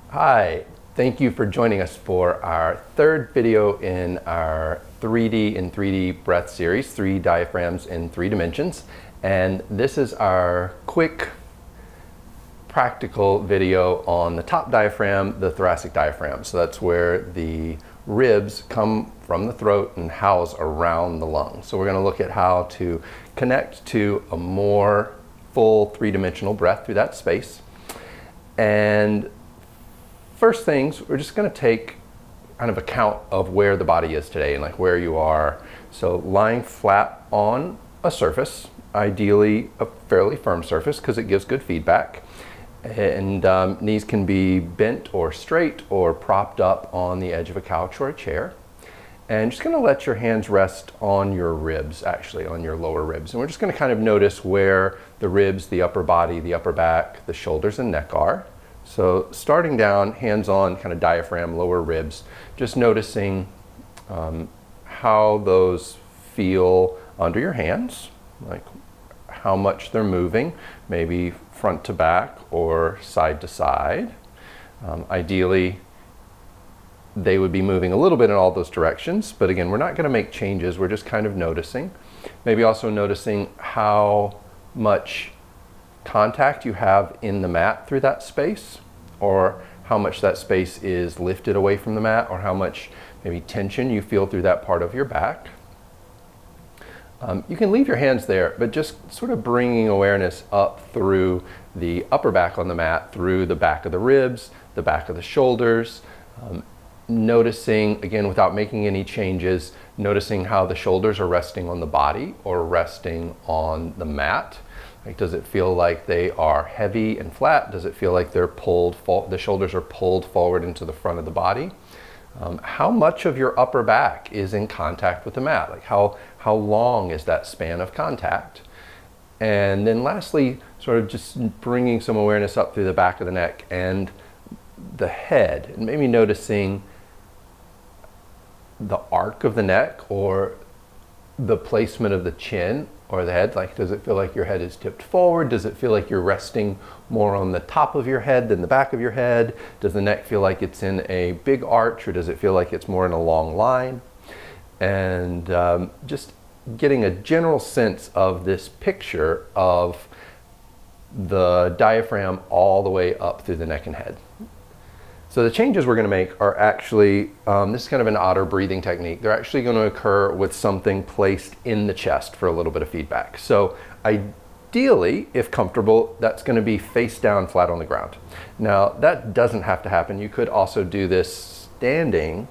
Hi, thank you for joining us for our third video in our 3D in 3D breath series, 3 diaphragms in 3 dimensions. And this is our quick, practical video on the top diaphragm, the thoracic diaphragm. So that's where the ribs come from the throat and house around the lungs. So we're going to look at how to connect to a more full 3-dimensional breath through that space. And first things, we're just going to take kind of account of where the body is today and like where you are. So lying flat on a surface, ideally a fairly firm surface because it gives good feedback. And knees can be bent or straight or propped up on the edge of a couch or a chair. And just going to let your hands rest on your ribs, actually on your lower ribs. And we're just going to kind of notice where the ribs, the upper body, the upper back, the shoulders and neck are. So starting down, hands on kind of diaphragm, lower ribs, just noticing how those feel under your hands, like how much they're moving, maybe front to back or side to side. Ideally, they would be moving a little bit in all those directions, but again, we're not going to make changes, we're just kind of noticing. Maybe also noticing how much contact you have in the mat through that space, or how much that space is lifted away from the mat, or how much maybe tension you feel through that part of your back. You can leave your hands there, but just sort of bringing awareness up through the upper back on the mat, through the back of the ribs, the back of the shoulders, noticing, again, without making any changes, noticing how the shoulders are resting on the body or resting on the mat. Like, does it feel like they are heavy and flat? Does it feel like they're pulled, the shoulders are pulled forward into the front of the body? How much of your upper back is in contact with the mat? Like how long is that span of contact? And then lastly, sort of just bringing some awareness up through the back of the neck and the head, and maybe noticing the arc of the neck or the placement of the chin or the head. Like, does it feel like your head is tipped forward? Does it feel like you're resting more on the top of your head than the back of your head? Does the neck feel like it's in a big arch, or does it feel like it's more in a long line? And just getting a general sense of this picture of the diaphragm all the way up through the neck and head. So the changes we're going to make are actually, this is kind of an otter breathing technique. They're actually going to occur with something placed in the chest for a little bit of feedback. So ideally, if comfortable, that's going to be face down flat on the ground. Now that doesn't have to happen. You could also do this standing,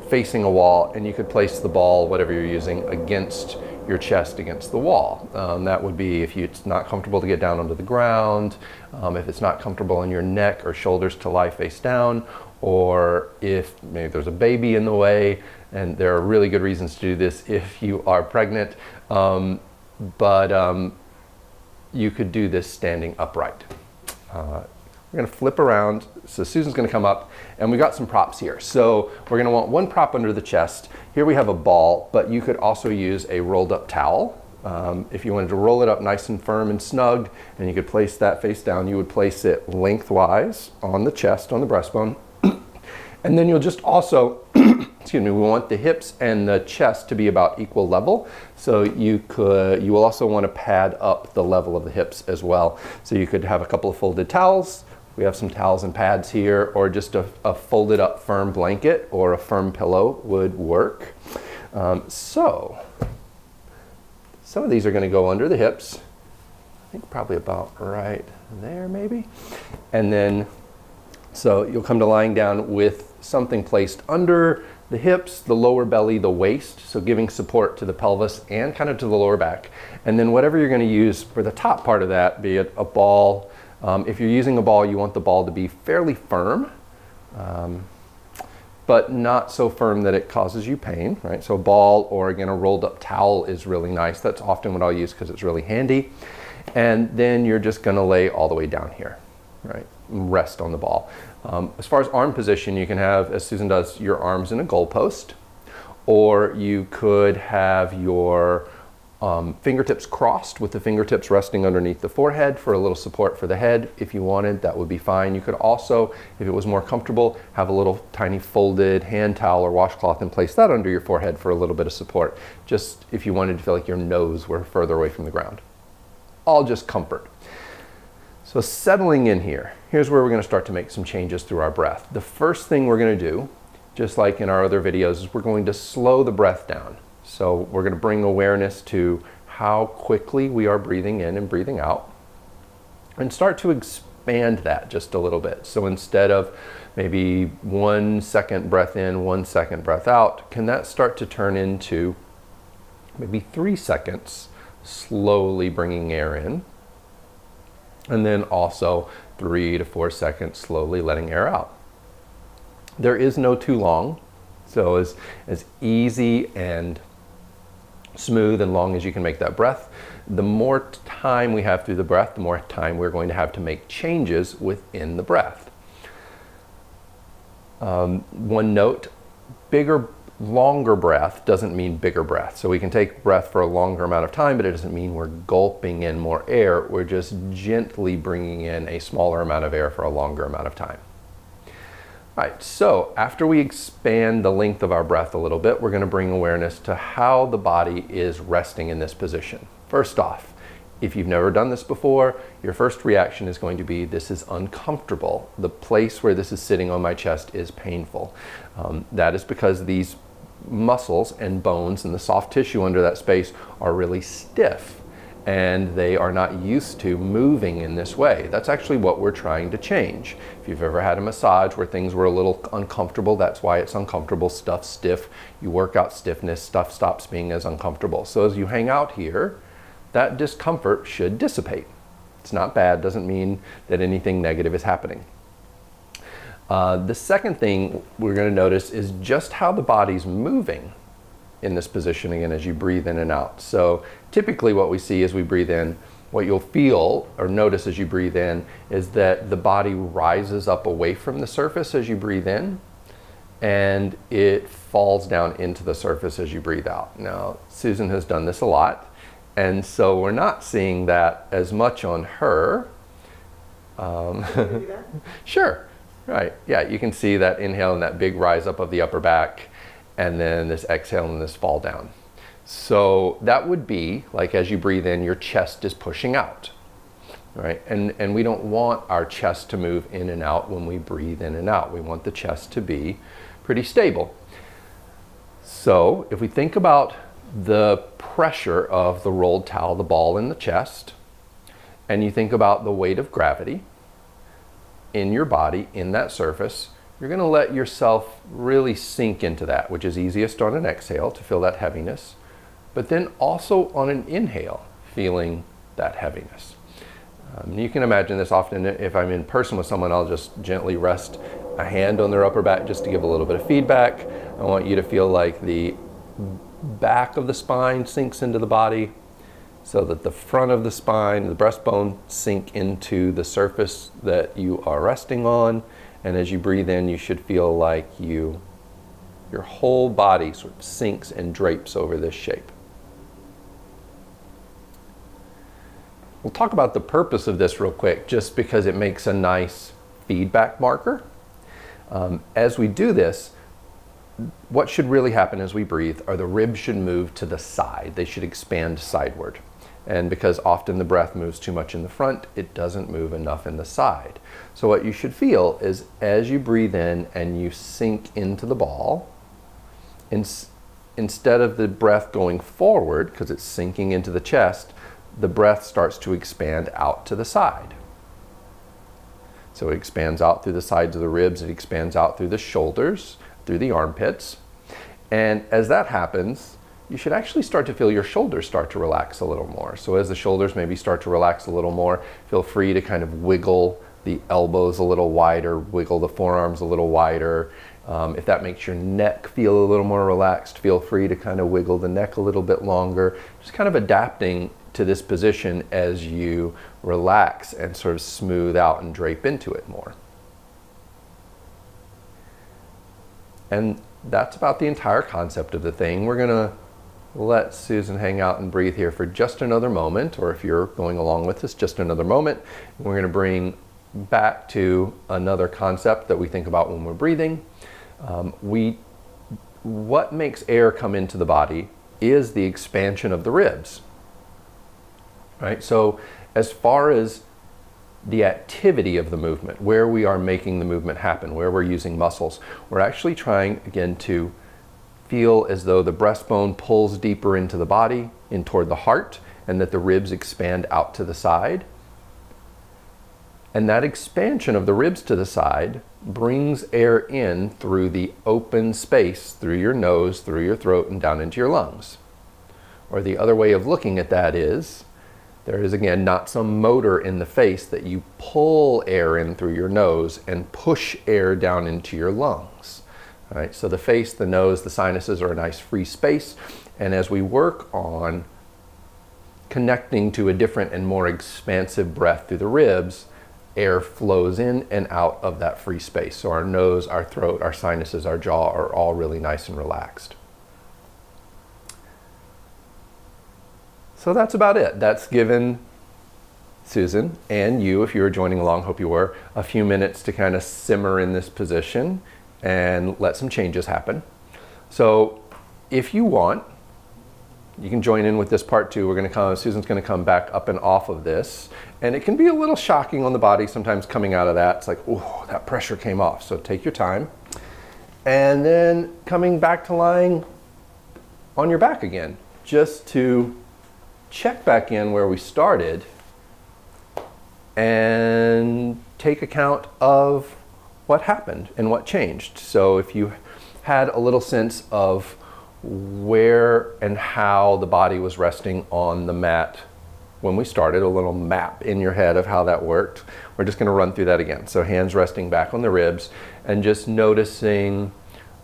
facing a wall, and you could place the ball, whatever you're using, against your chest against the wall. That would be if it's not comfortable to get down onto the ground, if it's not comfortable in your neck or shoulders to lie face down, or if maybe there's a baby in the way, and there are really good reasons to do this if you are pregnant, but you could do this standing upright. We're going to flip around, so Susan's going to come up, and we got some props here. So we're going to want one prop under the chest. Here we have a ball, but you could also use a rolled up towel. If you wanted to roll it up nice and firm and snug, and you could place that face down, you would place it lengthwise on the chest, on the breastbone. And then you'll just also, excuse me, we want the hips and the chest to be about equal level. So you will also want to pad up the level of the hips as well. So you could have a couple of folded towels. We have some towels and pads here, or just a folded up firm blanket or a firm pillow would work. So some of these are going to go under the hips. I think probably about right there maybe. And then, so you'll come to lying down with something placed under the hips, the lower belly, the waist, so giving support to the pelvis and kind of to the lower back. And then whatever you're going to use for the top part of that, be it a ball. If you're using a ball, you want the ball to be fairly firm, but not so firm that it causes you pain, right? So a ball, or again, a rolled up towel is really nice. That's often what I'll use because it's really handy. And then you're just going to lay all the way down here, right? Rest on the ball. As far as arm position, you can have, as Susan does, your arms in a goalpost, or you could have your Fingertips crossed with the fingertips resting underneath the forehead for a little support for the head. If you wanted, that would be fine. You could also, if it was more comfortable, have a little tiny folded hand towel or washcloth and place that under your forehead for a little bit of support, just if you wanted to feel like your nose were further away from the ground. All just comfort. So settling in here, here's where we're going to start to make some changes through our breath. The first thing we're going to do, just like in our other videos, is we're going to slow the breath down. So we're going to bring awareness to how quickly we are breathing in and breathing out, and start to expand that just a little bit. So instead of maybe 1 second breath in, 1 second breath out, can that start to turn into maybe 3 seconds, slowly bringing air in, and then also 3 to 4 seconds, slowly letting air out. There is no too long, so as easy and smooth and long as you can make that breath. The more time we have through the breath, the more time we're going to have to make changes within the breath. One note, longer breath doesn't mean bigger breath. So we can take breath for a longer amount of time, but it doesn't mean we're gulping in more air. We're just gently bringing in a smaller amount of air for a longer amount of time. All right, so after we expand the length of our breath a little bit, we're going to bring awareness to how the body is resting in this position. First off, if you've never done this before, your first reaction is going to be, this is uncomfortable. The place where this is sitting on my chest is painful. That is because these muscles and bones and the soft tissue under that space are really stiff, and they are not used to moving in this way. That's actually what we're trying to change. If you've ever had a massage where things were a little uncomfortable, that's why it's uncomfortable. Stuff's stiff. You work out stiffness, stuff stops being as uncomfortable. So as you hang out here, that discomfort should dissipate. It's not bad, doesn't mean that anything negative is happening. The second thing we're going to notice is just how the body's moving in this position again as you breathe in and out. So typically what we see as we breathe in, what you'll feel or notice as you breathe in is that the body rises up away from the surface as you breathe in, and it falls down into the surface as you breathe out. Now, Susan has done this a lot, and so we're not seeing that as much on her. Can you do that? Sure, right, yeah, you can see that inhale and that big rise up of the upper back, and then this exhale and this fall down. So that would be like as you breathe in, your chest is pushing out, right? And we don't want our chest to move in and out when we breathe in and out. We want the chest to be pretty stable. So if we think about the pressure of the rolled towel, the ball in the chest, and you think about the weight of gravity in your body, in that surface, you're going to let yourself really sink into that, which is easiest on an exhale to feel that heaviness, but then also on an inhale, feeling that heaviness. You can imagine this often. If I'm in person with someone, I'll just gently rest a hand on their upper back just to give a little bit of feedback. I want you to feel like the back of the spine sinks into the body so that the front of the spine, the breastbone, sink into the surface that you are resting on. And as you breathe in, you should feel like your whole body sort of sinks and drapes over this shape. We'll talk about the purpose of this real quick, just because it makes a nice feedback marker. As we do this, what should really happen as we breathe are the ribs should move to the side. They should expand sideward. And because often the breath moves too much in the front, it doesn't move enough in the side. So what you should feel is as you breathe in and you sink into the ball, instead of the breath going forward, because it's sinking into the chest, the breath starts to expand out to the side. So it expands out through the sides of the ribs, it expands out through the shoulders, through the armpits. And as that happens, you should actually start to feel your shoulders start to relax a little more. So as the shoulders maybe start to relax a little more, feel free to kind of wiggle the elbows a little wider, wiggle the forearms a little wider. If that makes your neck feel a little more relaxed, feel free to kind of wiggle the neck a little bit longer. Just kind of adapting to this position as you relax and sort of smooth out and drape into it more. And that's about the entire concept of the thing. We're going to let Susan hang out and breathe here for just another moment, or if you're going along with us, just another moment. And we're going to bring back to another concept that we think about when we're breathing. What makes air come into the body is the expansion of the ribs, right? So as far as the activity of the movement, where we are making the movement happen, where we're using muscles, we're actually trying, again, to feel as though the breastbone pulls deeper into the body, in toward the heart, and that the ribs expand out to the side. And that expansion of the ribs to the side brings air in through the open space, through your nose, through your throat, and down into your lungs. Or the other way of looking at that is, there is again not some motor in the face that you pull air in through your nose and push air down into your lungs. All right, so the face, the nose, the sinuses are a nice free space. And as we work on connecting to a different and more expansive breath through the ribs, air flows in and out of that free space. So our nose, our throat, our sinuses, our jaw are all really nice and relaxed. So that's about it. That's given Susan and you, if you were joining along, hope you were, a few minutes to kind of simmer in this position and let some changes happen. So if you want, you can join in with this part too. Susan's gonna come back up and off of this. And it can be a little shocking on the body sometimes coming out of that. It's like, oh, that pressure came off. So take your time. And then coming back to lying on your back again, just to check back in where we started and take account of what happened and what changed. So if you had a little sense of where and how the body was resting on the mat when we started, a little map in your head of how that worked, we're just going to run through that again. So hands resting back on the ribs and just noticing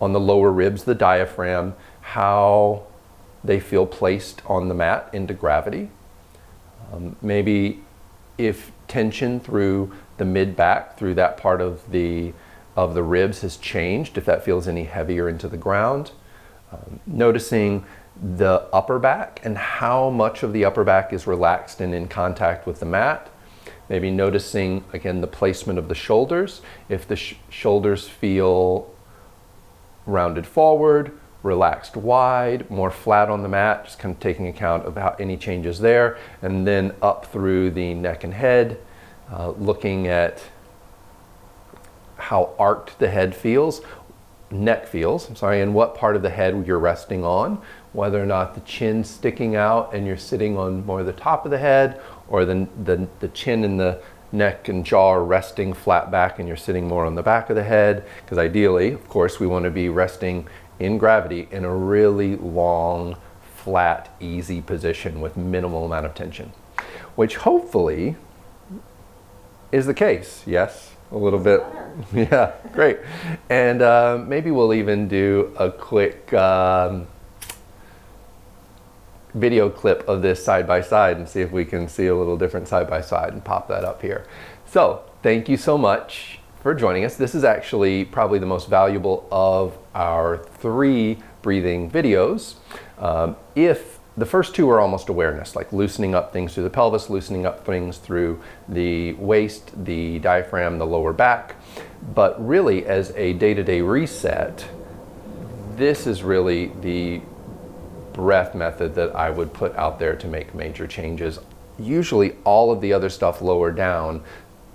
on the lower ribs, the diaphragm, how they feel placed on the mat into gravity. Maybe if tension through the mid-back, through that part of the ribs has changed, if that feels any heavier into the ground. Noticing the upper back and how much of the upper back is relaxed and in contact with the mat. Maybe noticing, again, the placement of the shoulders. If the shoulders feel rounded forward, relaxed wide, more flat on the mat, just kind of taking account of any changes there. And then up through the neck and head, looking at how arched the head feels. Neck feels, and what part of the head you're resting on, whether or not the chin's sticking out and you're sitting on more the top of the head, or the chin and the neck and jaw are resting flat back and you're sitting more on the back of the head, because ideally, of course, we want to be resting in gravity in a really long, flat, easy position with minimal amount of tension, which hopefully is the case, yes? A little bit, yeah, great. And maybe we'll even do a quick video clip of this side by side and see if we can see a little different side by side and pop that up here. So thank you so much for joining us. This is actually probably the most valuable of our 3 breathing videos. If the first 2 are almost awareness, like loosening up things through the pelvis, loosening up things through the waist, the diaphragm, the lower back. But really, as a day-to-day reset, this is really the breath method that I would put out there to make major changes. Usually all of the other stuff lower down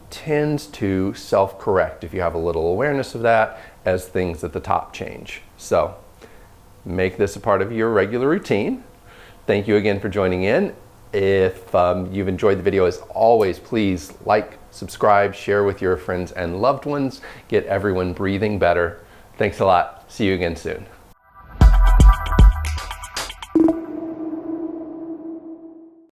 tends to self-correct if you have a little awareness of that as things at the top change. So make this a part of your regular routine. Thank you again for joining in. If you've enjoyed the video, as always, please like, subscribe, share with your friends and loved ones. Get everyone breathing better. Thanks a lot. See you again soon.